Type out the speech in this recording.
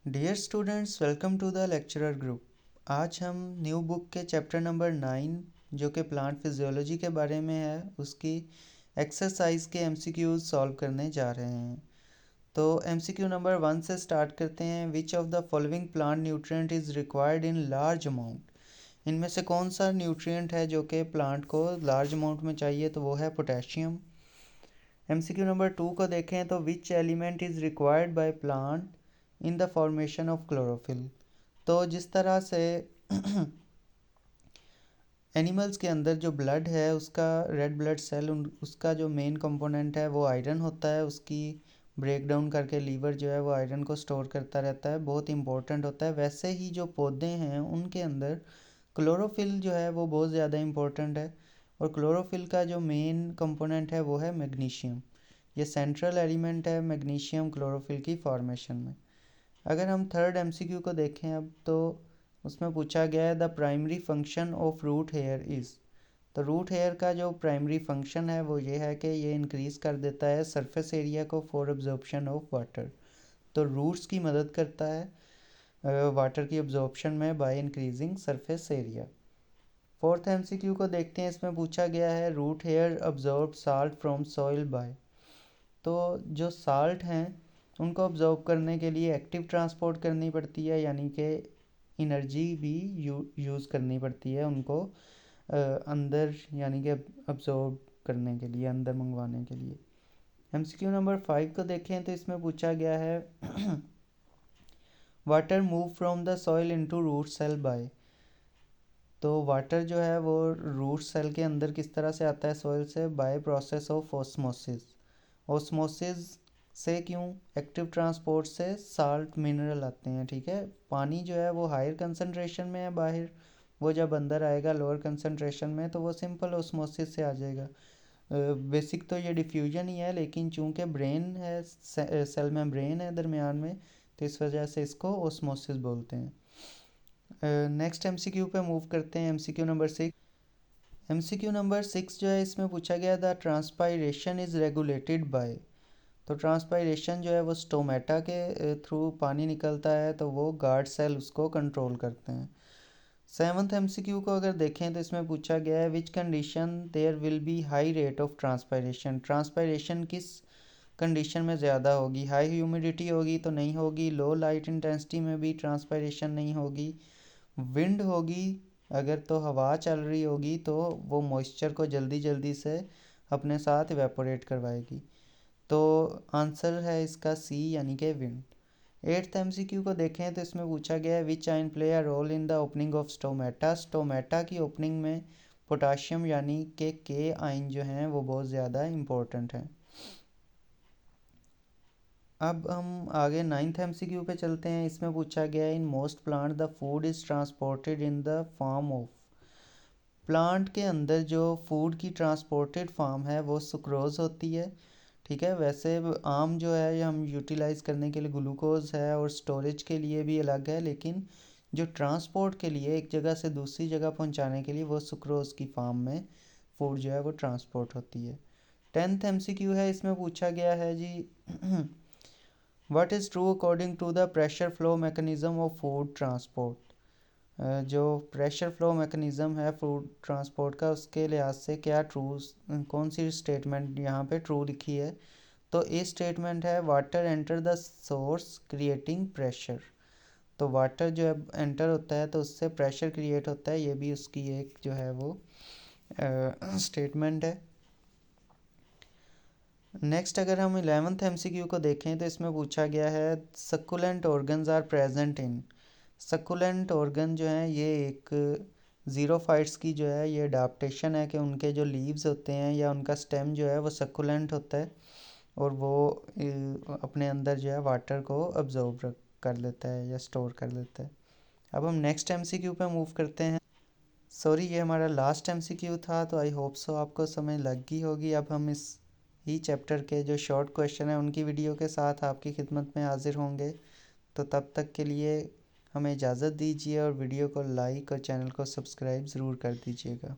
Dear students, welcome to the lecturer group. आज हम new book के चैप्टर नंबर 9 जो कि प्लांट फिजियोलॉजी के बारे में है उसकी एक्सरसाइज के एमसीक्यूज सॉल्व करने जा रहे हैं। तो एमसीक्यू नंबर 1 से स्टार्ट करते हैं। Which of the following plant nutrient is required in large amount. इनमें से कौन सा न्यूट्रिएंट है जो कि प्लांट को लार्ज अमाउंट में चाहिए, तो वो है पोटेशियम। एमसीक्यू नंबर 2 को देखें तो which element is required by plant in the formation of chlorophyll. तो जिस तरह से एनिमल्स के अंदर जो ब्लड है उसका रेड ब्लड सेल उसका जो मेन कंपोनेंट है वो आयरन होता है। उसकी ब्रेक डाउन करके लीवर जो है वो आयरन को स्टोर करता रहता है, बहुत इंपॉर्टेंट होता है। वैसे ही जो पौधे हैं उनके अंदर क्लोरोफिल जो है वो बहुत ज़्यादा इंपॉर्टेंट है, और क्लोरोफिल का जो मेन कंपोनेंट है वो है मैग्नीशियम। ये सेंट्रल एलिमेंट है मैग्नीशियम क्लोरोफिल की फॉर्मेशन में। अगर हम थर्ड एमसीक्यू को देखें अब, तो उसमें पूछा गया है the primary function of root hair is. तो रूट हेयर का जो प्राइमरी फंक्शन है वो ये है कि ये इंक्रीज़ कर देता है सरफेस एरिया को फॉर एब्जॉर्प्शन ऑफ वाटर। तो रूट्स की मदद करता है वाटर की एब्जॉर्प्शन में by increasing surface area. Fourth MCQ को देखते हैं। इसमें पूछा गया है root hair absorb salt from soil by. तो जो साल्ट हैं उनको ऑब्जर्व करने के लिए एक्टिव ट्रांसपोर्ट करनी पड़ती है, यानी कि एनर्जी भी यूज़ करनी पड़ती है उनको अंदर, यानी कि अब्जॉर्ब करने के लिए, अंदर मंगवाने के लिए। एमसीक्यू नंबर 5 को देखें तो इसमें पूछा गया है water move from the soil into root cell by. तो वाटर जो है वो रूट सेल के अंदर किस तरह से आता है सॉइल से, by process of osmosis. Osmosis से क्यों? एक्टिव ट्रांसपोर्ट से साल्ट मिनरल आते हैं, ठीक है। पानी जो है वो हायर कंसनट्रेशन में है बाहर, वो जब अंदर आएगा लोअर कंसनट्रेशन में तो वो सिंपल ऑस्मोसिस से आ जाएगा। बेसिक तो ये डिफ्यूजन ही है, लेकिन चूंकि ब्रेन है, सेल में ब्रेन है दरमियान में, तो इस वजह से इसको ऑस्मोसिस बोलते हैं। नेक्स्ट एमसीक्यू पे मूव करते हैं। MCQ number 6। एमसीक्यू नंबर 6 जो है इसमें पूछा गया the transpiration is regulated by. तो ट्रांसपायरेशन जो है वो स्टोमेटा के थ्रू पानी निकलता है, तो वो गार्ड सेल उसको कंट्रोल करते हैं। सेवन्थ एमसीक्यू को अगर देखें तो इसमें पूछा गया है which condition there will be high rate of transpiration. Transpiration किस कंडीशन में ज़्यादा होगी? हाई ह्यूमिडिटी होगी तो नहीं होगी, लो लाइट इंटेंसिटी में भी ट्रांसपायरेशन नहीं होगी, विंड होगी अगर तो हवा चल रही होगी तो वो मॉइस्चर को जल्दी जल्दी से अपने साथ इवेपोरेट करवाएगी। तो आंसर है इसका सी, यानी कि विंड। एट्थ एमसीक्यू को देखें तो इसमें पूछा गया है which ion play a role in the opening of stomata. Stomata की ओपनिंग में पोटाशियम यानी कि के आइन जो हैं वो बहुत ज़्यादा इम्पोर्टेंट हैं। अब हम आगे नाइन्थ एमसीक्यू पे चलते हैं। इसमें पूछा गया है in most plant the food is transported in the form of. Plant के अंदर जो फूड की ट्रांसपोर्टेड फॉर्म है वो सुक्रोज होती है, ठीक है। वैसे आम जो है ये हम यूटिलाइज़ करने के लिए ग्लूकोज है और स्टोरेज के लिए भी अलग है, लेकिन जो ट्रांसपोर्ट के लिए एक जगह से दूसरी जगह पहुंचाने के लिए वो सुक्रोज की फॉर्म में फूड जो है वो ट्रांसपोर्ट होती है। टेंथ एमसीक्यू है। इसमें पूछा गया है जी what is true according to the pressure flow mechanism of food transport. जो प्रेशर फ्लो मैकेनिज़्म है फूड ट्रांसपोर्ट का, उसके लिहाज से क्या ट्रू, कौन सी स्टेटमेंट यहाँ पे ट्रू लिखी है? तो ये स्टेटमेंट है water enter the source creating pressure. तो वाटर जो है एंटर होता है तो उससे प्रेशर क्रिएट होता है, ये भी उसकी एक जो है वो स्टेटमेंट है। नेक्स्ट अगर हम 11th एमसीक्यू को देखें तो इसमें पूछा गया है succulent organs are present in. Succulent organ जो हैं ये एक ज़ीरोफाइट्स की जो है ये अडाप्टेशन है कि उनके जो लीव्स होते हैं या उनका स्टेम जो है वो सक्कुलेंट होता है, और वो अपने अंदर जो है वाटर को अब्जॉर्ब कर लेता है या स्टोर कर लेता है। अब हम नेक्स्ट एमसीक्यू पे मूव करते हैं। सॉरी, ये हमारा लास्ट एमसीक्यू था, तो आई होप सो आपको समझ लग गई होगी। अब हम इस ही चैप्टर के जो शॉर्ट क्वेश्चन है उनकी वीडियो के साथ आपकी खिदमत में हाजिर होंगे। तो तब तक के लिए हमें इजाज़त दीजिए और वीडियो को लाइक और चैनल को सब्सक्राइब ज़रूर कर दीजिएगा।